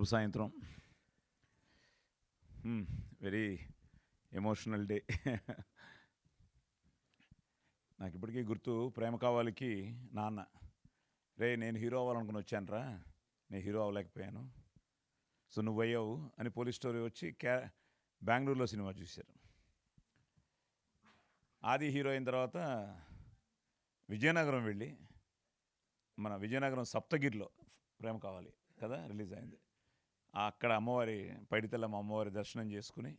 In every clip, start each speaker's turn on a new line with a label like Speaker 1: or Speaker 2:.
Speaker 1: శుభ సాయంత్రం. Very emotional day. నాకు ఇప్పటికీ గుర్తు, ప్రేమ కావాలికి నాన్న, రే నేను హీరో అవ్వాలనుకుని వచ్చానురా, నేను హీరో అవ్వలేకపోయాను, సో నువ్వు అయ్యావు అని పోలీస్ స్టోరీ వచ్చి బెంగళూరులో సినిమా చూశారు. ఆది హీరో అయిన తర్వాత విజయనగరం వెళ్ళి, మన విజయనగరం సప్తగిరిలో ప్రేమ కావాలి కదా రిలీజ్ అయింది. అక్కడ అమ్మవారి పైడితల్లమ్మ అమ్మవారి దర్శనం చేసుకుని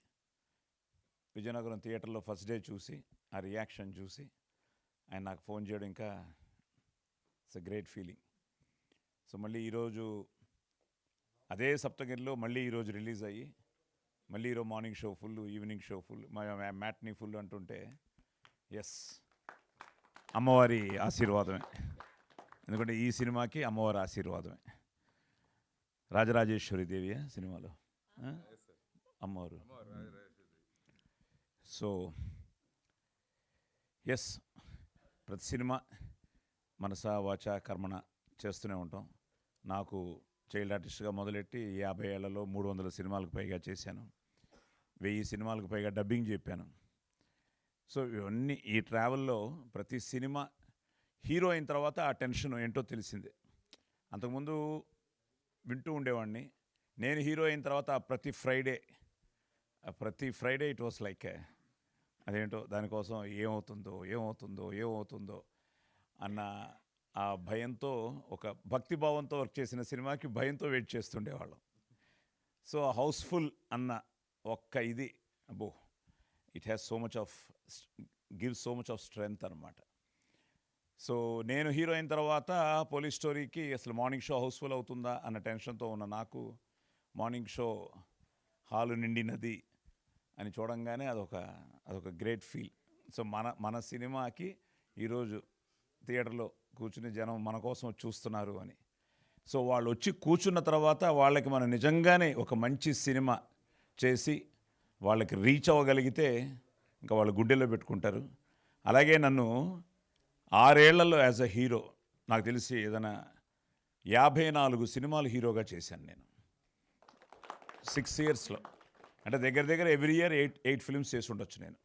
Speaker 1: విజయనగరం థియేటర్లో ఫస్ట్ డే చూసి ఆ రియాక్షన్ చూసి ఆయన నాకు ఫోన్ చేయడం ఇంకా it's a great feeling. So మళ్ళీ ఈరోజు అదే సప్తగిరిలో మళ్ళీ ఈరోజు రిలీజ్ అయ్యి మళ్ళీ ఈరోజు morning show full, evening show full, matinee full అంటుంటే ఎస్ అమ్మవారి ఆశీర్వాదమే. ఎందుకంటే ఈ సినిమాకి అమ్మవారి ఆశీర్వాదమే. రాజరాజేశ్వరి దేవి సినిమాలో అమ్మవారు. సో ఎస్, ప్రతి సినిమా మనస వాచ కర్మణ చేస్తూనే ఉంటాం. నాకు చైల్డ్ ఆర్టిస్ట్గా మొదలెట్టి 50 ఏళ్లలో 300 సినిమాలకు పైగా చేశాను, 1000 సినిమాలకు పైగా డబ్బింగ్ చెప్పాను. సో ఇవన్నీ ఈ ట్రావెల్లో ప్రతి సినిమా హీరో అయిన తర్వాత ఆ టెన్షన్ ఏంటో తెలిసిందే. అంతకుముందు వింటూ ఉండేవాడిని. నేను హీరో అయిన తర్వాత ప్రతి ఫ్రైడే ఇట్ వాస్ లైక్ అదేంటో దానికోసం ఏమవుతుందో అన్న ఆ భయంతో, ఒక భక్తిభావంతో వర్క్ చేసిన సినిమాకి భయంతో వెయిట్ చేస్తుండేవాళ్ళం. సో హౌస్ఫుల్ అన్న ఒక్క ఇది అబ్బో, it has gives so much of strength అనమాట. సో నేను హీరో అయిన తర్వాత పోలీస్ స్టోరీకి అసలు మార్నింగ్ షో హౌస్ఫుల్ అవుతుందా అన్న టెన్షన్తో ఉన్న నాకు మార్నింగ్ షో హాలు నిండినది అని చూడంగానే అదొక గ్రేట్ ఫీల్. సో మన సినిమాకి ఈరోజు థియేటర్లో కూర్చుని జనం మన కోసం చూస్తున్నారు అని. సో వాళ్ళు వచ్చి కూర్చున్న తర్వాత వాళ్ళకి మనం నిజంగానే ఒక మంచి సినిమా చేసి వాళ్ళకి రీచ్ అవ్వగలిగితే ఇంకా వాళ్ళు గుండెల్లో పెట్టుకుంటారు. అలాగే నన్ను 6 ఏళ్లలో యాజ్ అ హీరో నాకు తెలిసి ఏదైనా 54 సినిమాలు హీరోగా చేశాను నేను 6 ఇయర్స్లో. అంటే దగ్గర ఎవ్రీ ఇయర్ 8 ఫిల్మ్స్ చేసి ఉండొచ్చు నేను.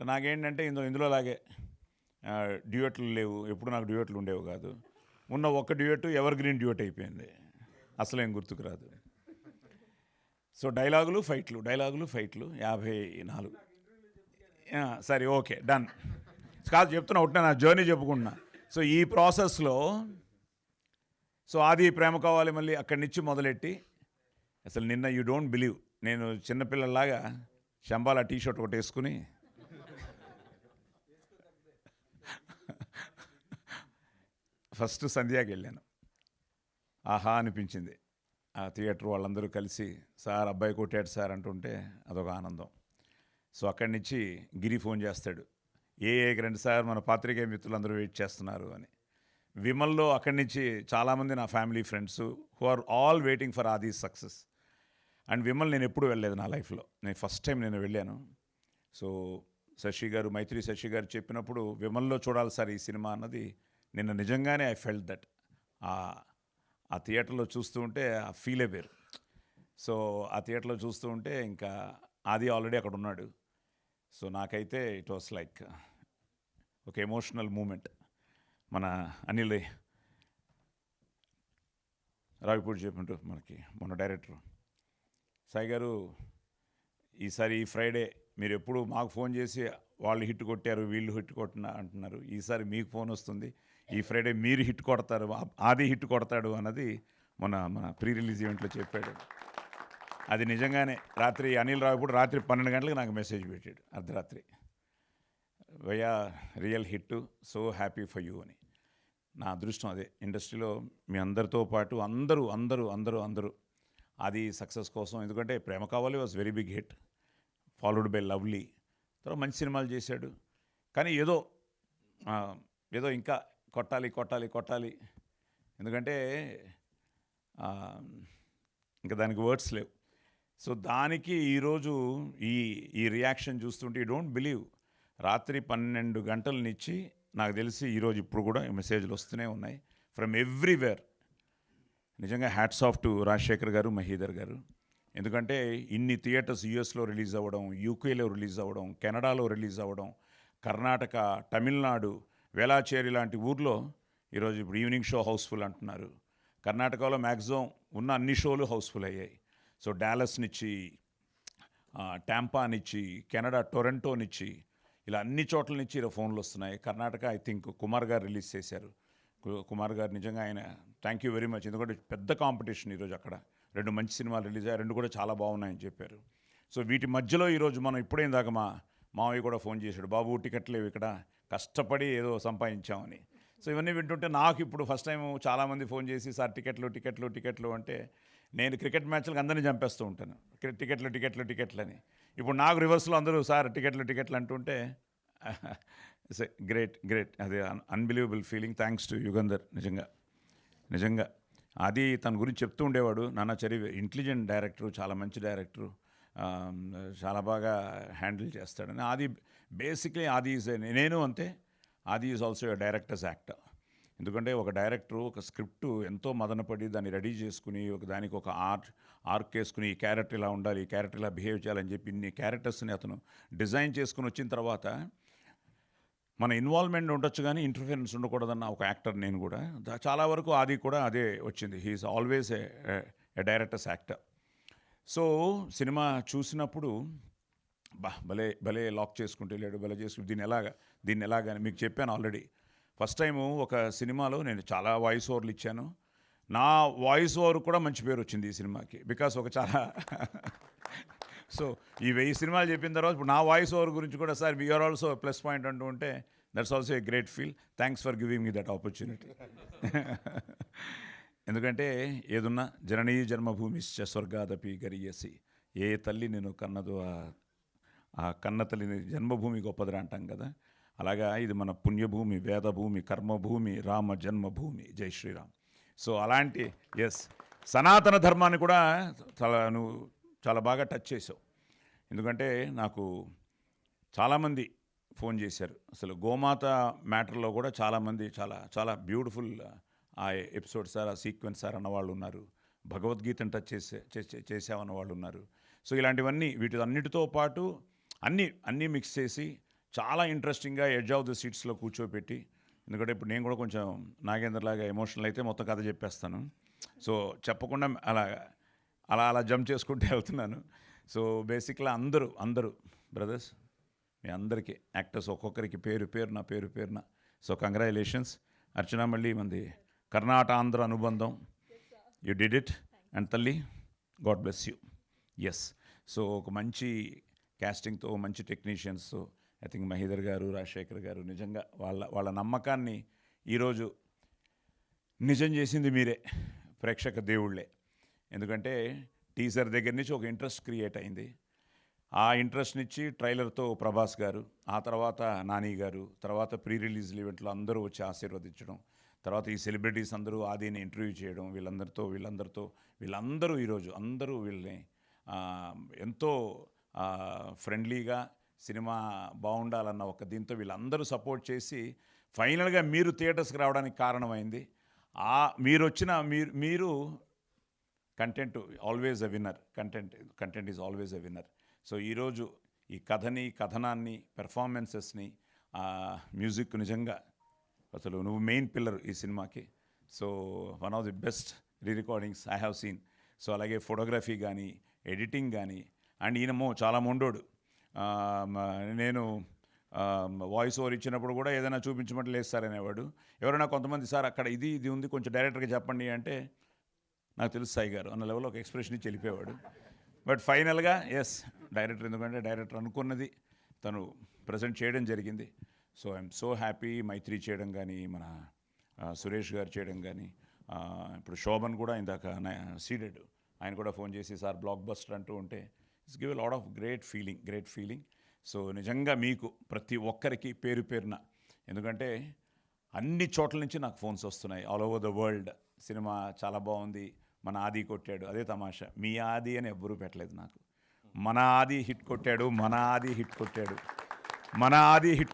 Speaker 1: నాకేంటంటే ఇందులోలాగే డ్యూయట్లు లేవు, ఎప్పుడు నాకు డ్యూయట్లు ఉండేవి కాదు. ఉన్న ఒక్క డ్యూయట్ ఎవర్ గ్రీన్ డ్యూయట్ అయిపోయింది, అసలేం గుర్తుకు రాదు. సో డైలాగులు ఫైట్లు 54. సరే ఓకే డన్ కాదు, చెప్తున్నా ఒకటే నా జర్నీ చెప్పుకుంటున్నా. సో ఈ ప్రాసెస్లో ఆది ప్రేమ కావాలి మళ్ళీ అక్కడి నుంచి మొదలెట్టి అసలు నిన్న యూ డోంట్ బిలీవ్, నేను చిన్నపిల్లలాగా శంబాల టీషర్ట్ ఒకటి వేసుకుని ఫస్ట్ సంధ్యాకి వెళ్ళాను. ఆహా అనిపించింది. ఆ థియేటర్ వాళ్ళందరూ కలిసి సార్ అబ్బాయి కొట్టాడు సార్ అంటుంటే అదొక ఆనందం. సో అక్కడి నుంచి గిరి ఫోన్ చేస్తాడు, రండి సార్ మన పాత్రికేయ మిత్రులందరూ వెయిట్ చేస్తున్నారు అని. విమల్లో అక్కడి నుంచి చాలామంది నా family friends who are all waiting for Aadi success. And Vimal నేను ఎప్పుడు వెళ్ళలేదు నా లైఫ్లో, నేను ఫస్ట్ టైం నేను వెళ్ళాను. సో మైత్రి శశి గారు చెప్పినప్పుడు విమల్లో చూడాలి సార్ ఈ సినిమా అన్నది నిన్న నిజంగానే ఐ ఫెల్ట్ దట్. ఆ థియేటర్లో చూస్తూ ఉంటే ఆ ఫీలే వేరు. సో ఆ థియేటర్లో చూస్తూ ఉంటే ఇంకా ఆది ఆల్రెడీ అక్కడ ఉన్నాడు. సో నాకైతే ఇట్ వాస్ లైక్ ఒక ఎమోషనల్ మూమెంట్. మన అనిల్ రావిపూడి చెప్పినట్టు మనకి మన డైరెక్టర్ సాయి గారు, ఈసారి ఈ ఫ్రైడే మీరు ఎప్పుడు మాకు ఫోన్ చేసి వాళ్ళు హిట్ కొట్టారు వీళ్ళు హిట్ కొట్టిన అంటున్నారు, ఈసారి మీకు ఫోన్ వస్తుంది, ఈ ఫ్రైడే మీరు హిట్ కొడతారు, ఆది హిట్ కొడతాడు అన్నది మన ప్రీ రిలీజ్ ఈవెంట్లో చెప్పాడు. అది నిజంగానే రాత్రి అనిల్ రావిపూడి రాత్రి 12 గంటలకు నాకు మెసేజ్ పెట్టాడు, అర్ధరాత్రి, వయ్యా real hit, so happy for you అని. నా అదృష్టం అదే. ఇండస్ట్రీలో మీ అందరితో పాటు అందరూ అది సక్సెస్ కోసం, ఎందుకంటే Prema Kavali was very big hit, followed by Lovely, తర్వాత మంచి సినిమాలు చేశాడు. కానీ ఏదో ఇంకా కొట్టాలి, ఎందుకంటే ఇంకా దానికి వర్డ్స్ లేవు. సో దానికి ఈరోజు ఈ రియాక్షన్ చూస్తుంటే యూ డోంట్ బిలీవ్, రాత్రి 12 గంటల నుంచి నాకు తెలిసి ఈరోజు ఇప్పుడు కూడా మెసేజ్లు వస్తూనే ఉన్నాయి ఫ్రమ్ ఎవ్రీవేర్. నిజంగా హ్యాట్స్ ఆఫ్ టు రాజశేఖర్ గారు, మహీధర్ గారు. ఎందుకంటే ఇన్ని థియేటర్స్ యూఎస్లో రిలీజ్ అవ్వడం, యూకేలో రిలీజ్ అవ్వడం, కెనడాలో రిలీజ్ అవ్వడం, కర్ణాటక, తమిళనాడు, వేలాచేరి లాంటి ఊర్లో ఈరోజు ఇప్పుడు ఈవినింగ్ షో హౌస్ఫుల్ అంటున్నారు. కర్ణాటకలో మ్యాక్సిమం ఉన్న అన్ని షోలు హౌస్ఫుల్ అయ్యాయి. సో డాలస్నిచ్చి, టాంపానిచ్చి, కెనడా టొరంటోనిచ్చి, ఇలా అన్ని చోట్ల నుంచి ఇలా ఫోన్లు వస్తున్నాయి. కర్ణాటక ఐ థింక్ కుమార్ గారు రిలీజ్ చేశారు. కుమార్ గారు నిజంగా ఆయన థ్యాంక్ యూ వెరీ మచ్. ఎందుకంటే పెద్ద కాంపిటీషన్ ఈరోజు అక్కడ 2 మంచి సినిమాలు రిలీజ్ అయ్యాయి, 2 కూడా చాలా బాగున్నాయని చెప్పారు. సో వీటి మధ్యలో ఈరోజు మనం ఇప్పుడేం దాకా మావయ్య కూడా ఫోన్ చేశాడు, బాబు టికెట్లు లేవు ఇక్కడ, కష్టపడి ఏదో సంపాదించామని. సో ఇవన్నీ వింటుంటే నాకు ఇప్పుడు ఫస్ట్ టైం చాలామంది ఫోన్ చేసి సార్ టికెట్లు అంటే నేను క్రికెట్ మ్యాచ్లకు అందరినీ చంపేస్తూ ఉంటాను, టికెట్లు అని. ఇప్పుడు నాకు రివర్స్లో అందరూ సార్ టికెట్లు అంటుంటే ఇట్స్ గ్రేట్. అది unbelievable feeling. Thanks to Yugandhar. నిజంగా అది తన గురించి చెప్తూ ఉండేవాడు. నాన్న చరివి ఇంటెలిజెంట్ డైరెక్టరు, చాలా మంచి డైరెక్టరు, చాలా బాగా హ్యాండిల్ చేస్తాడని. అది బేసిక్లీ ఆది ఈజ్, నేను అంతే, ఆది is also a directors actor. ఎందుకంటే ఒక డైరెక్టరు ఒక స్క్రిప్టు ఎంతో మదనపడి దాన్ని రెడీ చేసుకుని దానికి ఒక ఆర్క్ వేసుకుని ఈ క్యారెక్టర్ ఇలా ఉండాలి, ఈ క్యారెక్టర్ ఇలా బిహేవ్ చేయాలని చెప్పి ఇన్ని క్యారెక్టర్స్ని అతను డిజైన్ చేసుకుని వచ్చిన తర్వాత మన ఇన్వాల్వ్మెంట్ ఉండొచ్చు కానీ ఇంటర్ఫిరెన్స్ ఉండకూడదన్న ఒక యాక్టర్ నేను కూడా. చాలా వరకు ఆది కూడా అదే వచ్చింది. He's always a director's actor. So cinema చూసినప్పుడు భలే లాక్ చేసుకుంటూ వెళ్ళాడు, భలే చేసుకుంటూ దీన్ని ఎలాగని మీకు చెప్పాను ఆల్రెడీ. ఫస్ట్ టైము ఒక సినిమాలో నేను చాలా వాయిస్ ఓవర్లు ఇచ్చాను. నా వాయిస్ ఓవర్ కూడా మంచి పేరు వచ్చింది ఈ సినిమాకి. బికాస్ ఒక చాలా సో ఈ 1000 సినిమాలు చెప్పిన తర్వాత ఇప్పుడు నా వాయిస్ ఓవర్ గురించి కూడా sir VR also plus point అంటూ ఉంటే that's also a great feel. Thanks for giving me that opportunity. ఎందుకంటే ఏదున్నా జననీ జన్మభూమిశ్చ స్వర్గాదపి గరీయసి, ఏ తల్లి నేను కన్నదో ఆ కన్న తల్లిని జన్మభూమి గొప్పదిరా అంటాం కదా. అలాగా ఇది మన పుణ్యభూమి, వేదభూమి, కర్మభూమి, రామ జన్మభూమి. జై శ్రీరామ్. సో అలాంటి సనాతన ధర్మాన్ని కూడా నువ్వు చాలా బాగా టచ్ చేసావు. ఎందుకంటే నాకు చాలామంది ఫోన్ చేశారు. అసలు గోమాత మ్యాటర్లో కూడా చాలామంది చాలా బ్యూటిఫుల్ ఆ ఎపిసోడ్ సార్, ఆ సీక్వెన్స్ సార్ అన్నవాళ్ళు ఉన్నారు. భగవద్గీతను టచ్ చేసామన్న వాళ్ళు ఉన్నారు. సో ఇలాంటివన్నీ వీటన్నిటితో పాటు అన్నీ మిక్స్ చేసి చాలా ఇంట్రెస్టింగ్గా ఎడ్జ్ ఆఫ్ ద సీట్స్లో కూర్చోపెట్టి, ఎందుకంటే ఇప్పుడు నేను కూడా కొంచెం నాగేంద్రలాగా ఎమోషనల్ అయితే మొత్తం కథ చెప్పేస్తాను. సో చెప్పకుండా అలా జంప్ చేసుకుంటూ వెళ్తున్నాను. సో బేసిక్గా అందరూ బ్రదర్స్, మీ అందరికీ యాక్టర్స్ ఒక్కొక్కరికి పేరున సో కంగ్రాచులేషన్స్. అర్చన మళ్ళీ మంది కర్ణాటక అనుబంధం, యూ డిడ్ ఇట్. అండ్ తల్లి god bless you. Yes. So ఒక మంచి క్యాస్టింగ్తో, మంచి టెక్నీషియన్స్తో, ఐ థింక్ మహీధర్ గారు, రాజశేఖర్ గారు, నిజంగా వాళ్ళ నమ్మకాన్ని ఈరోజు నిజం చేసింది మీరే, ప్రేక్షక దేవుళ్ళే. ఎందుకంటే టీజర్ దగ్గర నుంచి ఒక ఇంట్రెస్ట్ క్రియేట్ అయింది. ఆ ఇంట్రెస్ట్నిచ్చి ట్రైలర్తో ప్రభాస్ గారు, ఆ తర్వాత నాని గారు, తర్వాత ప్రీ రిలీజ్ ఈవెంట్లో అందరూ వచ్చి ఆశీర్వదించడం, తర్వాత ఈ సెలబ్రిటీస్ అందరూ ఆదిని ఇంటర్వ్యూ చేయడం, వీళ్ళందరూ ఈరోజు అందరూ వీళ్ళని ఎంతో ఫ్రెండ్లీగా సినిమా బాగుండాలన్న ఒక దీంతో వీళ్ళందరూ సపోర్ట్ చేసి ఫైనల్గా మీరు థియేటర్స్కి రావడానికి కారణమైంది. మీరు content always a winner. Content is always a winner. So ఈరోజు ఈ కథనాన్ని, పెర్ఫార్మెన్సెస్ని, మ్యూజిక్ నిజంగా అసలు నువ్వు మెయిన్ పిల్లర్ ఈ సినిమాకి. So one of the best recordings I have seen. So అలాగే ఫోటోగ్రఫీ కానీ, ఎడిటింగ్ కానీ. అండ్ ఈయనమో చాలా మొండోడు. నేను వాయిస్ ఓవర్ ఇచ్చినప్పుడు కూడా ఏదైనా చూపించమంటే లేదు సార్ అనేవాడు. ఎవరైనా కొంతమంది సార్ అక్కడ ఇది ఉంది కొంచెం డైరెక్టర్గా చెప్పండి అంటే నాకు తెలుసు సాయి గారు అన్న లెవెల్లో ఒక ఎక్స్ప్రెషన్ ఇచ్చి వెళ్ళిపోయేవాడు. బట్ ఫైనల్గా ఎస్ డైరెక్టర్, ఎందుకంటే డైరెక్టర్ అనుకున్నది తను ప్రజెంట్ చేయడం జరిగింది. So I'm so happy. Mythri చేయడం కానీ, మన సురేష్ గారు చేయడం కానీ, ఇప్పుడు శోభన్ కూడా ఇందాక సీడెడ్ ఆయన కూడా ఫోన్ చేసి సార్ బ్లాక్ బస్టర్ అంటూ ఉంటే it's give a lot of great feeling. So నిజంగా మీకు ప్రతి ఒక్కరికి పేరున, ఎందుకంటే అన్ని చోట్ల నుంచి నాకు ఫోన్స్ వస్తున్నాయి all over the world. Cinema చాలా బాగుంది, మన ఆది కొట్టాడు. అదే తమాషా, మీ ఆది అని ఎవ్వరూ పెట్టలేదు నాకు. మన ఆది హిట్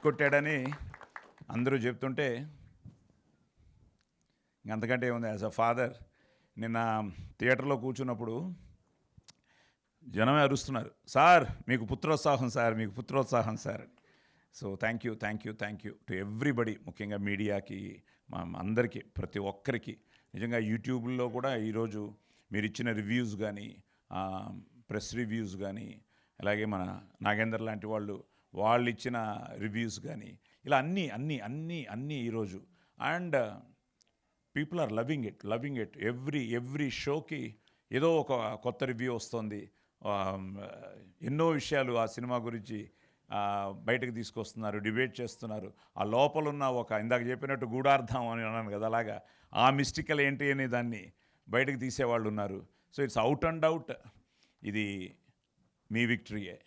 Speaker 1: కొట్టాడని అందరూ చెప్తుంటే అంతకంటే ఏముంది. యాజ్ అ ఫాదర్ నిన్న థియేటర్లో కూర్చున్నప్పుడు జనమే అరుస్తున్నారు, సార్ మీకు పుత్రోత్సాహం సార్, మీకు పుత్రోత్సాహం sir. So thank you to everybody, ముఖ్యంగా మీడియాకి, మా అందరికీ, ప్రతి ఒక్కరికి. నిజంగా యూట్యూబ్లో కూడా ఈరోజు మీరు ఇచ్చిన రివ్యూస్ కానీ, ప్రెస్ రివ్యూస్ కానీ, అలాగే మన నాగేందర్ లాంటి వాళ్ళు ఇచ్చిన రివ్యూస్ కానీ, ఇలా అన్నీ ఈరోజు. And people are loving it. Every షోకి ఏదో ఒక కొత్త రివ్యూ వస్తుంది. ఎన్నో విషయాలు ఆ సినిమా గురించి బయటకు తీసుకొస్తున్నారు, డిబేట్ చేస్తున్నారు. ఆ లోపల ఉన్న ఒక, ఇందాక చెప్పినట్టు గూఢార్థం అని అన్నాను కదా, అలాగా ఆ మిస్టికల్ ఏంటి అనే దాన్ని బయటకు తీసేవాళ్ళు ఉన్నారు. So it's out and out ఇది మీ విక్టరీయే.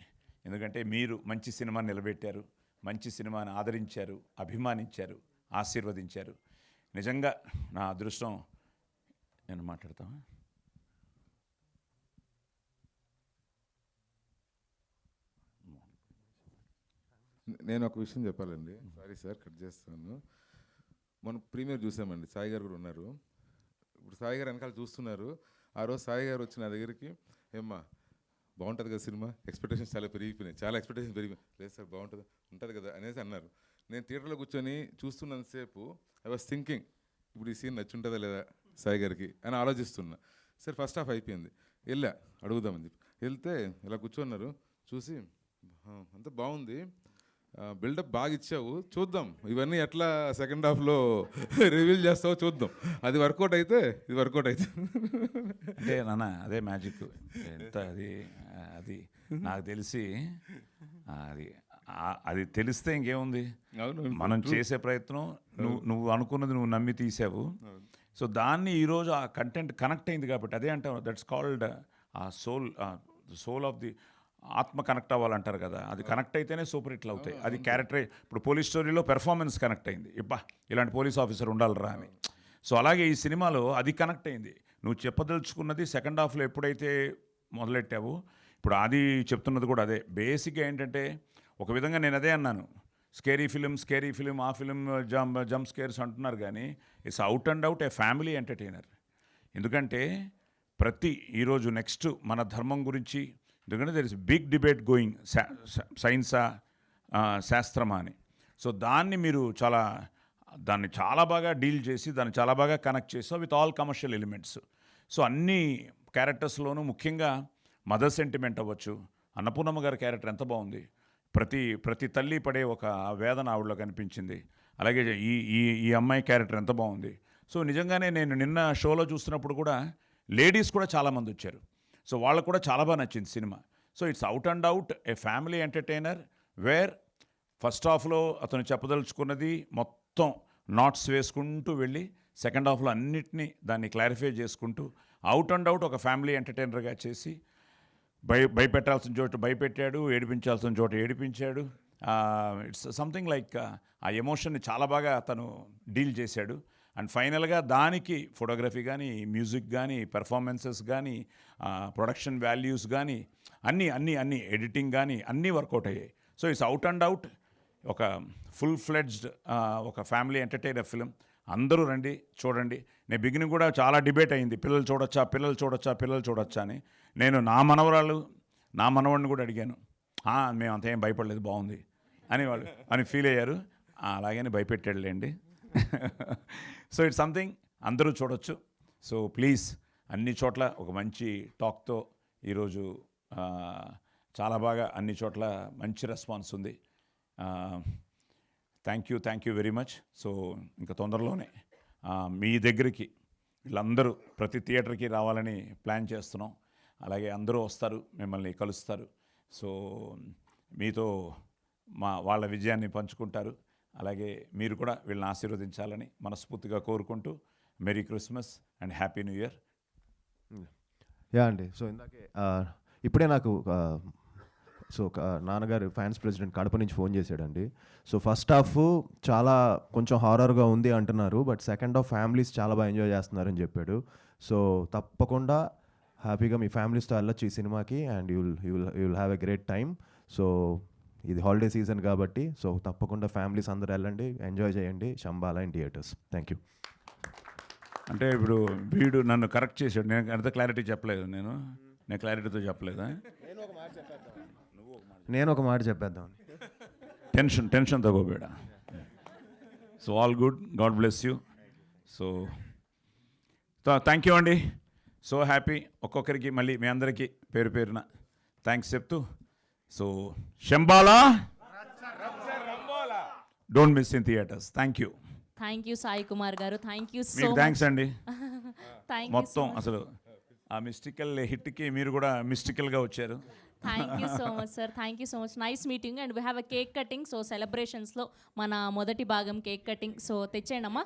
Speaker 1: ఎందుకంటే మీరు మంచి సినిమా నిలబెట్టారు, మంచి సినిమాని ఆదరించారు, అభిమానించారు, ఆశీర్వదించారు. నిజంగా నా అదృష్టం. నేను మాట్లాడతాను.
Speaker 2: నేను ఒక విషయం చెప్పాలండి. సారీ సార్, కట్ చేస్తాను. మనం ప్రీమియర్ చూసామండి, సాయి గారు కూడా ఉన్నారు. ఇప్పుడు సాయి గారు వెనకాల చూస్తున్నారు. ఆ రోజు సాయి గారు వచ్చి నా దగ్గరికి, ఏమ్మా బాగుంటుంది కదా సినిమా, ఎక్స్పెక్టేషన్స్ చాలా ఎక్స్పెక్టేషన్స్ పెరిగిపోయి, లేదు సార్ బాగుంటుంది, ఉంటుంది కదా అనేసి అన్నారు. నేను థియేటర్లో కూర్చొని చూస్తున్నంతసేపు ఐ వాస్ థింకింగ్, ఇప్పుడు ఈ సీన్ నచ్చుంటుందా లేదా సాయి గారికి అని ఆలోచిస్తున్నా. సరే ఫస్ట్ హాఫ్ అయిపోయింది, వెళ్ళా అడుగుదామని చెప్పి వెళ్తే ఇలా కూర్చున్నారు. చూసి అంత బాగుంది, బిల్డప్ బాగా ఇచ్చావు, చూద్దాం ఇవన్నీ ఎట్లా సెకండ్ హాఫ్లో రివీల్ చేస్తావో చూద్దాం, అది వర్కౌట్ అయితే ఇది వర్కౌట్ అయితే.
Speaker 1: అంటే నాన్న అదే మ్యాజిక్. ఎంత అది నాకు తెలిసి అది తెలిస్తే ఇంకేముంది, మనం చేసే ప్రయత్నం, నువ్వు అనుకున్నది నువ్వు నమ్మి తీసావు. సో దాన్ని ఈరోజు ఆ కంటెంట్ కనెక్ట్ అయింది కాబట్టి అదే అంటావు, దట్స్ కాల్డ్ ఆ సోల్ ఆఫ్ ది ఆత్మ కనెక్ట్ అవ్వాలంటారు కదా, అది కనెక్ట్ అయితేనే సూపర్ హిట్లు అవుతాయి. అది క్యారెక్టర్. ఇప్పుడు పోలీస్ స్టోరీలో పెర్ఫార్మెన్స్ కనెక్ట్ అయింది, ఇబ్బా ఇలాంటి పోలీస్ ఆఫీసర్ ఉండాలిరా అని. సో అలాగే ఈ సినిమాలో అది కనెక్ట్ అయింది. నువ్వు చెప్పదలుచుకున్నది సెకండ్ హాఫ్లో ఎప్పుడైతే మొదలెట్టావో, ఇప్పుడు అది చెప్తున్నది కూడా అదే. బేసిక్గా ఏంటంటే, ఒక విధంగా నేను అదే అన్నాను, స్కేరీ ఫిలిం, ఆ ఫిలిం జంప్ స్కేర్స్ అంటున్నారు కానీ it's out and out a family entertainer. ఎందుకంటే ఈరోజు నెక్స్ట్ మన ధర్మం గురించి, ఎందుకంటే there is big debate going, సైన్సా శాస్త్రమా అని. సో మీరు దాన్ని చాలా బాగా డీల్ చేసి, దాన్ని చాలా బాగా కనెక్ట్ చేసాం with all commercial elements. So అన్ని క్యారెక్టర్స్లోనూ ముఖ్యంగా మదర్ సెంటిమెంట్ అవ్వచ్చు. అన్నపూర్ణమ్మ గారి క్యారెక్టర్ ఎంత బాగుంది, ప్రతి తల్లి పడే ఒక వేదన ఆవిడలో కనిపించింది. అలాగే ఈ అమ్మాయి క్యారెక్టర్ ఎంత బాగుంది. సో నిజంగానే నేను నిన్న షోలో చూస్తున్నప్పుడు కూడా లేడీస్ కూడా చాలామంది వచ్చారు. సో వాళ్ళకు కూడా చాలా బాగా నచ్చింది cinema. So it's out and out a family entertainer, where first హాఫ్లో అతను చెప్పదలుచుకున్నది మొత్తం నాట్స్ వేసుకుంటూ వెళ్ళి సెకండ్ హాఫ్లో అన్నిటినీ దాన్ని క్లారిఫై చేసుకుంటూ అవుట్ అండ్ అవుట్ ఒక ఫ్యామిలీ ఎంటర్టైనర్గా చేసి, భయపెట్టాల్సిన చోట భయపెట్టాడు, ఏడిపించాల్సిన చోట ఏడిపించాడు. ఇట్స్ సంథింగ్ లైక్ ఆ ఎమోషన్ని చాలా బాగా అతను డీల్ చేశాడు. అండ్ ఫైనల్గా దానికి ఫోటోగ్రఫీ కానీ, మ్యూజిక్ కానీ, పెర్ఫార్మెన్సెస్ కానీ, ప్రొడక్షన్ వాల్యూస్ కానీ, అన్నీ ఎడిటింగ్ కానీ అన్నీ వర్కౌట్ అయ్యాయి. So it's out and out ఒక ఫుల్ ఫ్లెడ్జ్డ్ ఒక ఫ్యామిలీ ఎంటర్టైనర్ ఫిలిం. అందరూ రండి, చూడండి. నేను బిగినింగ్ కూడా చాలా డిబేట్ అయింది, పిల్లలు చూడొచ్చా అని. నేను నా మనవాడిని కూడా అడిగాను, మేము అంత ఏం భయపడలేదు, బాగుంది అని ఫీల్ అయ్యారు. అలాగని భయపెట్టాడులేండి. సో ఇట్స్ సంథింగ్ అందరూ చూడొచ్చు. సో ప్లీజ్, అన్ని చోట్ల ఒక మంచి టాక్తో ఈరోజు చాలా బాగా అన్ని చోట్ల మంచి రెస్పాన్స్ ఉంది. Thank you very much. So ఇంకా తొందరలోనే మీ దగ్గరికి వీళ్ళందరూ ప్రతి థియేటర్కి రావాలని ప్లాన్ చేస్తున్నాం. అలాగే అందరూ వస్తారు, మిమ్మల్ని కలుస్తారు. సో మీతో వాళ్ళ విజయాన్ని పంచుకుంటారు. అలాగే మీరు కూడా వీళ్ళని ఆశీర్వదించాలని మనస్ఫూర్తిగా కోరుకుంటూ, merry Christmas and happy new year.
Speaker 3: Yeah అండి. సో ఇందాకే ఇప్పుడే నాకు నాన్నగారు ఫ్యాన్స్ ప్రెసిడెంట్ కడప నుంచి ఫోన్ చేశాడండి. సో ఫస్ట్ హాఫ్ చాలా కొంచెం హారర్గా ఉంది అంటున్నారు, బట్ సెకండ్ హాఫ్ ఫ్యామిలీస్ చాలా బాగా ఎంజాయ్ చేస్తున్నారని చెప్పాడు. సో తప్పకుండా హ్యాపీగా మీ ఫ్యామిలీస్తో వెళ్ళొచ్చు ఈ సినిమాకి, and you will have a great time. So ఇది హాలిడే సీజన్ కాబట్టి సో తప్పకుండా ఫ్యామిలీస్ అందరూ వెళ్ళండి, ఎంజాయ్ చేయండి Shambhala in theatres. Thank you.
Speaker 1: అంటే ఇప్పుడు వీడు నన్ను కరెక్ట్ చేశాడు. నేను అంత క్లారిటీ చెప్పలేదు. నేను క్లారిటీతో చెప్పలేదా?
Speaker 3: నేను ఒక మాట చెప్పేద్దాం.
Speaker 1: టెన్షన్ తగ్గోబేడ. So all good, God bless you. So thank you అండి. So happy. ఒక్కొక్కరికి మళ్ళీ మీ అందరికీ పేరు పేరున థ్యాంక్స్ చెప్తూ, so Shambhala don't miss in theatres. Thank you.
Speaker 4: Thank you Sai Kumar garu, thank you so
Speaker 1: మీకు థ్యాంక్స్ అండి.
Speaker 4: థ్యాంక్ యూ
Speaker 1: మొత్తం అసలు ఆ మిస్టికల్ హిట్కి మీరు కూడా మిస్టికల్గా వచ్చారు.
Speaker 4: Thank you so much sir, thank you so much. Nice meeting and we have a cake cutting. So సెలబ్రేషన్స్లో మన మొదటి భాగం కేక్ కటింగ్. సో తెచ్చేయండి అమ్మా.